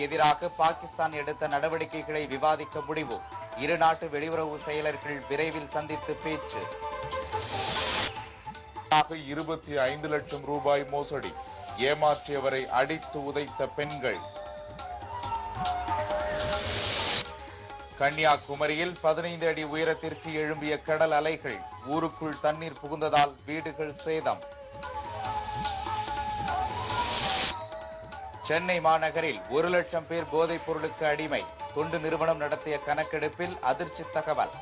எதிராக பாகிஸ்தான் எடுத்த நடவடிக்கைகளை விவாதிக்க முடிவு. இரு நாட்டு வெளியுறவு செயலர்கள் விரைவில் சந்தித்து பேச்சு. 25 லட்சம் ரூபாய் மோசடி, ஏமாற்றியவரை அடித்து உதைத்த பெண்கள். கன்னியாகுமரியில் 15 அடி உயரத்திற்கு எழும்பிய கடல் அலைகள், ஊருக்குள் தண்ணீர் புகுந்ததால் வீடுகள் சேதம். சென்னை மாநகரில் 1 லட்சம் பேர் போதைப் பொருளுக்கு அடிமை, தொண்டு நிறுவனம் நடத்திய கணக்கெடுப்பில் அதிர்ச்சி தகவல்.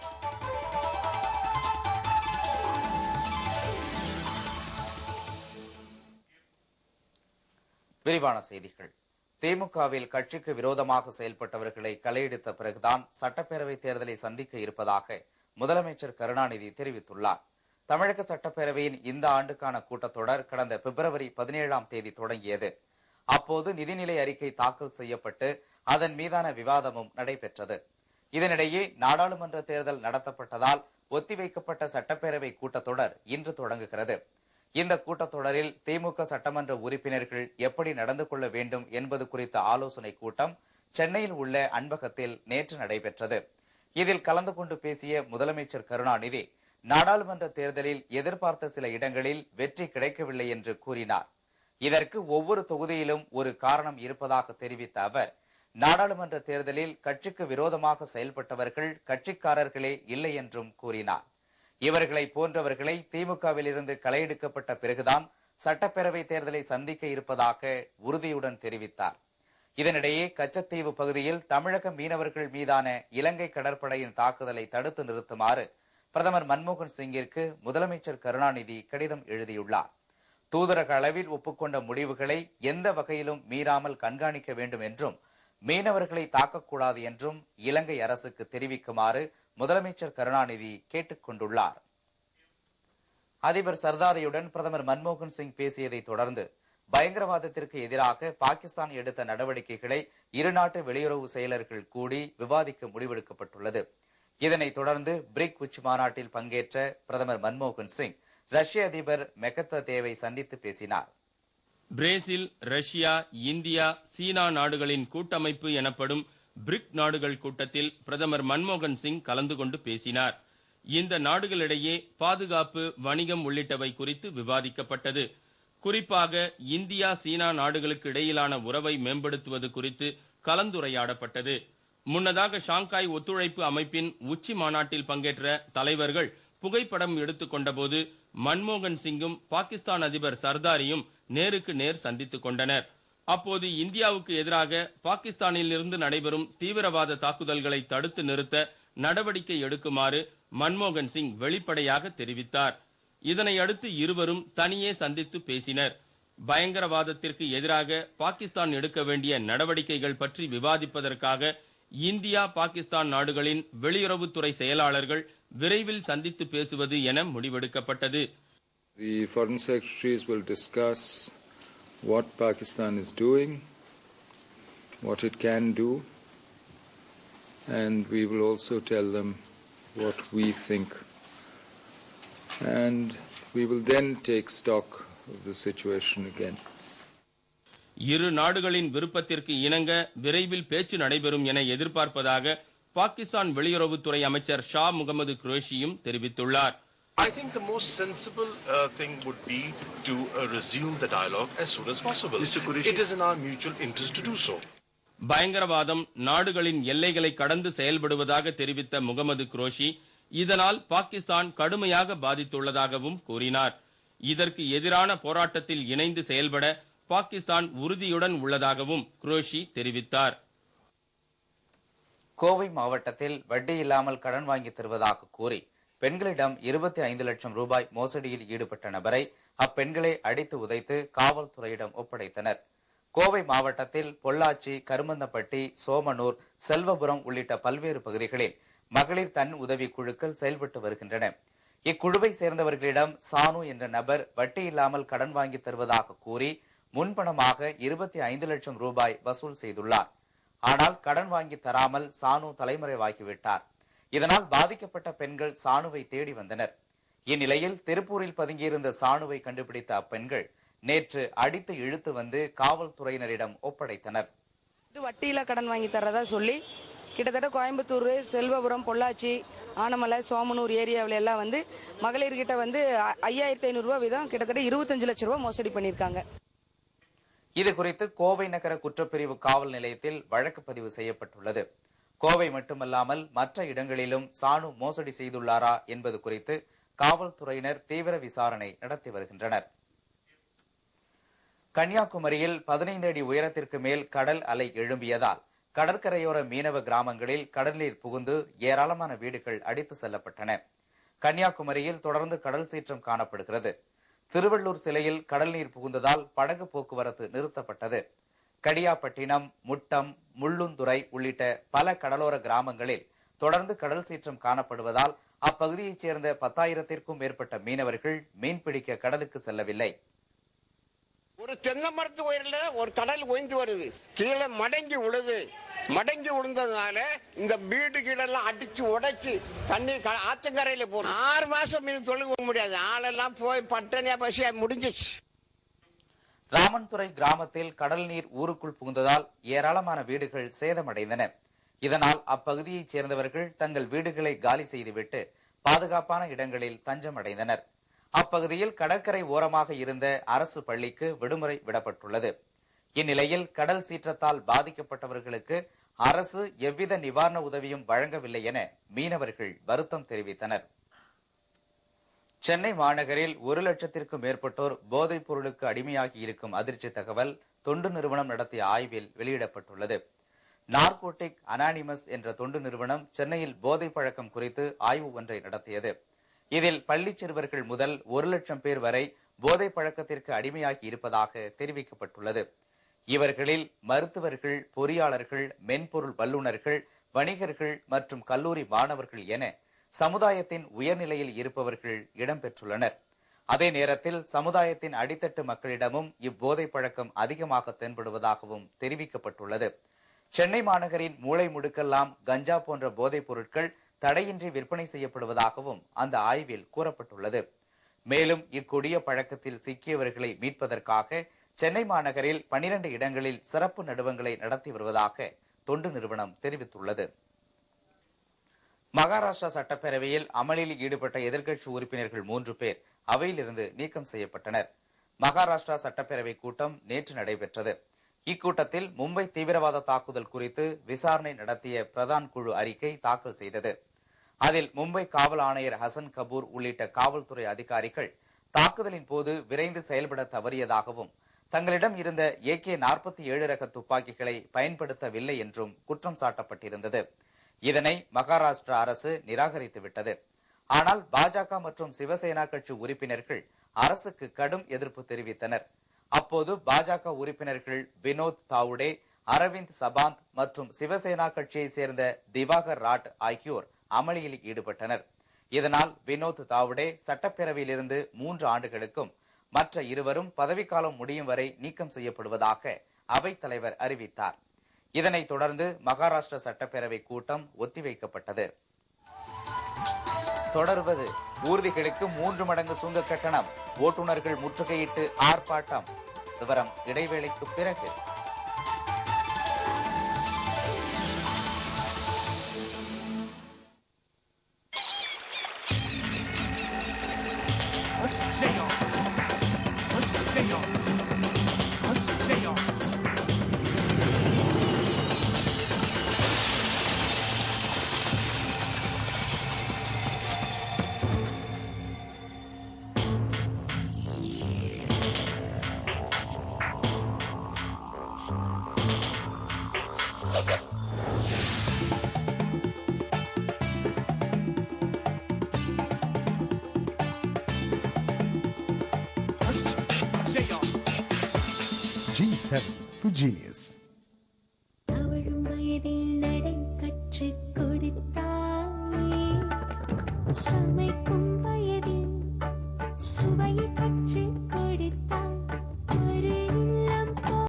விரிவான செய்திகள். திமுகவில் கட்சிக்கு விரோதமாக செயல்பட்டவர்களை களையெடுத்த பிறகுதான் சட்டப்பேரவை தேர்தலை சந்திக்க இருப்பதாக முதலமைச்சர் கருணாநிதி தெரிவித்துள்ளார். தமிழக சட்டப்பேரவையின் இந்த ஆண்டுக்கான கூட்டத்தொடர் கடந்த பிப்ரவரி 17ஆம் தேதி தொடங்கியது. அப்போது நிதிநிலை அறிக்கை தாக்கல் செய்யப்பட்டு அதன் மீதான விவாதமும் நடைபெற்றது. இதனிடையே நாடாளுமன்ற தேர்தல் நடத்தப்பட்டதால் ஒத்திவைக்கப்பட்ட சட்டப்பேரவை கூட்டத்தொடர் இன்று தொடங்குகிறது. இந்த கூட்டத்தொடரில் திமுக சட்டமன்ற உறுப்பினர்கள் எப்படி நடந்து கொள்ள வேண்டும் என்பது குறித்த ஆலோசனை கூட்டம் சென்னையில் உள்ள அன்பகத்தில் நேற்று நடைபெற்றது. இதில் கலந்து கொண்டு பேசிய முதலமைச்சர் கருணாநிதி, நாடாளுமன்ற தேர்தலில் எதிர்பார்த்த சில இடங்களில் வெற்றி கிடைக்கவில்லை என்று கூறினார். இதற்கு ஒவ்வொரு தொகுதியிலும் ஒரு காரணம் இருப்பதாக தெரிவித்த அவர், நாடாளுமன்ற தேர்தலில் கட்சிக்கு விரோதமாக செயல்பட்டவர்கள் கட்சிக்காரர்களே இல்லை என்றும் கூறினார். இவர்களை போன்றவர்களை திமுகவில் இருந்து களையெடுக்கப்பட்ட பிறகுதான் சட்டப்பேரவை தேர்தலை சந்திக்க இருப்பதாக உறுதியுடன் தெரிவித்தார். இதனிடையே கச்சத்தீவு பகுதியில் தமிழக மீனவர்கள் மீதான இலங்கை கடற்படையின் தாக்குதலை தடுத்து நிறுத்துமாறு பிரதமர் மன்மோகன் சிங்கிற்கு முதலமைச்சர் கருணாநிதி கடிதம் எழுதியுள்ளார். தூதரக அளவில் ஒப்புக்கொண்ட முடிவுகளை எந்த வகையிலும் மீறாமல் கண்காணிக்க வேண்டும் என்றும், மீனவர்களை தாக்கக்கூடாது என்றும் இலங்கை அரசுக்கு தெரிவிக்குமாறு முதலமைச்சர் கருணாநிதி கேட்டுக் கொண்டுள்ளார். அதிபர் சர்தாரியுடன் பிரதமர் மன்மோகன் சிங் பேசியதை தொடர்ந்து பயங்கரவாதத்திற்கு எதிராக பாகிஸ்தான் எடுத்த நடவடிக்கைகளை இரு நாட்டு வெளியுறவு செயலர்கள் கூடி விவாதிக்க முடிவெடுக்கப்பட்டுள்ளது. இதனைத் தொடர்ந்து பிரிக் உச்சி மாநாட்டில் பங்கேற்ற பிரதமர் மன்மோகன் சிங் ரஷ்ய அதிபர் மெகத்தேவை சந்தித்து பேசினார். பிரேசில், ரஷ்யா, இந்தியா, சீனா நாடுகளின் கூட்டமைப்பு எனப்படும் பிரிக் நாடுகள் கூட்டத்தில் பிரதமர் மன்மோகன் சிங் கலந்து கொண்டு பேசினார். இந்த நாடுகளிடையே பாதுகாப்பு, வணிகம் உள்ளிட்டவை குறித்து விவாதிக்கப்பட்டது. குறிப்பாக இந்தியா, சீனா நாடுகளுக்கு இடையிலான உறவை மேம்படுத்துவது குறித்து கலந்துரையாடப்பட்டது. முன்னதாக ஷாங்காய் ஒத்துழைப்பு அமைப்பின் உச்சி மாநாட்டில் பங்கேற்ற தலைவர்கள் புகைப்படம் எடுத்துக் கொண்டபோது மன்மோகன் சிங்கும் பாகிஸ்தான் அதிபர் சர்தாரியும் நேருக்கு நேர் சந்தித்துக் கொண்டனர். அப்போது இந்தியாவுக்கு எதிராக பாகிஸ்தானில் இருந்து நடைபெறும் தீவிரவாத தாக்குதல்களை தடுத்து நிறுத்த நடவடிக்கை எடுக்குமாறு மன்மோகன் சிங் வெளிப்படையாக தெரிவித்தார். இதனை அடுத்து இருவரும் தனியே சந்தித்து பேசினர். பயங்கரவாதத்திற்கு எதிராக பாகிஸ்தான் எடுக்க வேண்டிய நடவடிக்கைகள் பற்றி விவாதிப்பதற்காக இந்தியா, பாகிஸ்தான் நாடுகளின் வெளியுறவுத்துறை செயலாளர்கள் விரைவில் சந்தித்து பேசுவது என முடிவெடுக்கப்பட்டது. The foreign secretaries will discuss what Pakistan is doing, what it can do, and we will also tell them what we think. And we will then take stock of the situation again. இரு நாடுகளின் விருப்பத்திற்கு இணங்க விரைவில் பேச்சு நடைபெறும் என எதிர்பார்ப்பதாக பாகிஸ்தான் வெளியுறவுத்துறை அமைச்சர் ஷா முகமது குரேஷியும் தெரிவித்துள்ளார். I think the most sensible thing would be to resume the dialogue as soon as possible. It is in our mutual interest to do so. பயங்கரவாதம் நாடுகளின் எல்லைகளை கடந்து செயல்படுவதாக தெரிவித்த முகமது குரேஷி, இதனால் பாகிஸ்தான் கடுமையாக பாதித்துள்ளதாகவும் கூறினார். இதற்கு எதிரான போராட்டத்தில் இணைந்து செயல்பட பாகிஸ்தான் உறுதியுடன் உள்ளதாகவும் குரேஷி தெரிவித்தார். கோவை மாவட்டத்தில் வட்டி இல்லாமல் கடன் வாங்கி தருவதாக கூறி பெண்களிடம் 25 லட்சம் ரூபாய் மோசடியில் ஈடுபட்ட நபரை அப்பெண்களை அடித்து உதைத்து காவல்துறையிடம் ஒப்படைத்தனர். கோவை மாவட்டத்தில் பொள்ளாச்சி, கருமந்தப்பட்டி, சோமனூர், செல்வபுரம் உள்ளிட்ட பல்வேறு பகுதிகளில் மகளிர் தன் உதவி குழுக்கள் செயல்பட்டு வருகின்றன. இக்குழுவை சேர்ந்தவர்களிடம் சானு என்ற நபர் வட்டி இல்லாமல் கடன் வாங்கி தருவதாக கூறி முன்பணமாக 25 லட்சம் ரூபாய் வசூல் செய்துள்ளார். ஆனால் கடன் வாங்கி தராமல் சானு தலைமறைவாகிவிட்டார். இதனால் பாதிக்கப்பட்ட பெண்கள் சானுவை தேடி வந்தனர். இந்நிலையில் திருப்பூரில் பதுங்கியிருந்த சானுவை கண்டுபிடித்த அப்பெண்கள் நேற்று அடித்து இழுத்து வந்து காவல்துறையினரிடம் ஒப்படைத்தனர். வட்டியில கடன் வாங்கி தரதா சொல்லி கிட்டத்தட்ட கோயம்புத்தூர், செல்வபுரம், பொள்ளாச்சி, ஆனமலை, சோமனூர் ஏரியாவில எல்லாம் வந்து மகளிர்கிட்ட வந்து 5500 ரூபாய் வீதம் கிட்டத்தட்ட 25 லட்சம் ரூபாய் மோசடி பண்ணியிருக்காங்க. இது குறித்து கோவை நகர குற்றப்பிரிவு காவல் நிலையத்தில் வழக்கு பதிவு செய்யப்பட்டுள்ளது. கோவை மட்டுமல்லாமல் மற்ற இடங்களிலும் சானு மோசடி செய்துள்ளாரா என்பது குறித்து காவல்துறையினர் தீவிர விசாரணை நடத்தி வருகின்றனர். கன்னியாகுமரியில் 15 அடி உயரத்திற்கு மேல் கடல் அலை எழும்பியதால் கடற்கரையோர மீனவ கிராமங்களில் கடல்நீர் புகுந்து ஏராளமான வீடுகள் அடித்து செல்லப்பட்டன. கன்னியாகுமரியில் தொடர்ந்து கடல் சீற்றம் காணப்படுகிறது. திருவள்ளூர் சிலையில் கடல் நீர் புகுந்ததால் படகு போக்குவரத்து நிறுத்தப்பட்டது. கடியாப்பட்டினம், முட்டம், முள்ளுந்துறை உள்ளிட்ட பல கடலோர கிராமங்களில் தொடர்ந்து கடல் சீற்றம் காணப்படுவதால் அப்பகுதியைச் சேர்ந்த 10,000த்திற்கும் மேற்பட்ட மீனவர்கள் மீன்பிடிக்க கடலுக்கு செல்லவில்லை. ஒரு தென்னை மரத்து உயரில் ஒரு கடல் ஓய்ந்து வருது, கீழே மடங்கி விழுந்ததுனால இந்த வீடு கீழெல்லாம் அடிச்சு உடைச்சு தண்ணி ஆத்தங்கரையில போகணும். 6 மாசம் மீன் தொழுக முடியாது, ஆளெல்லாம் போய் பட்டனியா பசியா முடிஞ்சிச்சு. ராமன்துறை கிராமத்தில் கடல் நீர் ஊருக்குள் புகுந்ததால் ஏராளமான வீடுகள் சேதமடைந்தன. இதனால் அப்பகுதியைச் சேர்ந்தவர்கள் தங்கள் வீடுகளை காலி செய்துவிட்டு பாதுகாப்பான இடங்களில் தஞ்சம் அடைந்தனர். அப்பகுதியில் கடற்கரை ஓரமாக இருந்த அரசு பள்ளிக்கு விடுமுறை விடப்பட்டுள்ளது. இந்நிலையில் கடல் சீற்றத்தால் பாதிக்கப்பட்டவர்களுக்கு அரசு எவ்வித நிவாரண உதவியும் வழங்கவில்லை என மீனவர்கள் வருத்தம் தெரிவித்தனர். சென்னை மாநகரில் 1 லட்சத்திற்கும் மேற்பட்டோர் போதைப் பொருளுக்கு அடிமையாகி இருக்கும் அதிர்ச்சி தகவல் தொண்டு நிறுவனம் நடத்திய ஆய்வில் வெளியிடப்பட்டுள்ளது. நார்கோட்டிக் அனானிமஸ் என்ற தொண்டு நிறுவனம் சென்னையில் போதை பழக்கம் குறித்து ஆய்வு ஒன்றை நடத்தியது. இதில் பள்ளி சிறுவர்கள் முதல் 1 லட்சம் பேர் வரை போதை பழக்கத்திற்கு அடிமையாகி இருப்பதாக தெரிவிக்கப்பட்டுள்ளது. இவர்களில் மருத்துவர்கள், பொறியாளர்கள், மென்பொருள் வல்லுநர்கள், வணிகர்கள் மற்றும் கல்லூரி மாணவர்கள் என சமுதாயத்தின் உயர்நிலையில் இருப்பவர்கள் இடம்பெற்றுள்ளனர். அதே நேரத்தில் சமுதாயத்தின் அடித்தட்டு மக்களிடமும் இப்போதை பழக்கம் அதிகமாக தென்படுவதாகவும் தெரிவிக்கப்பட்டுள்ளது. சென்னை மாநகரின் மூளை முடுக்கெல்லாம் கஞ்சா போன்ற போதைப் பொருட்கள் தடையின்றி விற்பனை செய்யப்படுவதாகவும் அந்த ஆய்வில் கூறப்பட்டுள்ளது. மேலும் இக்கொடிய பழக்கத்தில் சிக்கியவர்களை மீட்பதற்காக சென்னை மாநகரில் 12 இடங்களில் சிறப்பு நடுவங்களை நடத்தி வருவதாக தொண்டு நிறுவனம் தெரிவித்துள்ளது. மகாராஷ்டிரா சட்டப்பேரவையில் அமளியில் ஈடுபட்ட எதிர்க்கட்சி உறுப்பினர்கள் 3 பேர் அவையிலிருந்து நீக்கம் செய்யப்பட்டனர். மகாராஷ்டிரா சட்டப்பேரவை கூட்டம் நேற்று நடைபெற்றது. இக்கூட்டத்தில் மும்பை தீவிரவாத தாக்குதல் குறித்து விசாரணை நடத்திய பிரதான் குழு அறிக்கை தாக்கல் செய்தது. அதில் மும்பை காவல் ஆணையர் ஹசன் கபூர் உள்ளிட்ட காவல்துறை அதிகாரிகள் தாக்குதலின் போது விரைந்து செயல்பட தவறியதாகவும் தங்களிடம் இருந்த AK-47 ரக துப்பாக்கிகளை பயன்படுத்தவில்லை என்றும் குற்றம் சாட்டப்பட்டிருந்தது. இதனை மகாராஷ்டிரா அரசு நிராகரித்துவிட்டது. ஆனால் பாஜக மற்றும் சிவசேனா கட்சி உறுப்பினர்கள் அரசுக்கு கடும் எதிர்ப்பு தெரிவித்தனர். அப்போது பாஜக உறுப்பினர்கள் வினோத் தாவுடே, அரவிந்த் சபாந்த் மற்றும் சிவசேனா கட்சியை சேர்ந்த திவாகர் ராட் ஆகியோர் அமளியில் ஈடுபட்டனர். இதனால் வினோத் தாவுடே சட்டப்பேரவையிலிருந்து 3 ஆண்டுகளுக்கும் மற்ற இருவரும் பதவிக்காலம் முடியும் வரை நீக்கம் செய்யப்படுவதாக அவைத் தலைவர் அறிவித்தார். இதனைத் தொடர்ந்து மகாராஷ்டிரா சட்டப்பேரவை கூட்டம் ஒத்திவைக்கப்பட்டது. தொடர்வது ஊர்திகளுக்கு 3 மடங்கு சுங்க கட்டணம், ஓட்டுநர்கள் முற்றுகையிட்டு ஆர்ப்பாட்டம். விவரம் இடைவேளைக்கு பிறகு. G7 for Genius.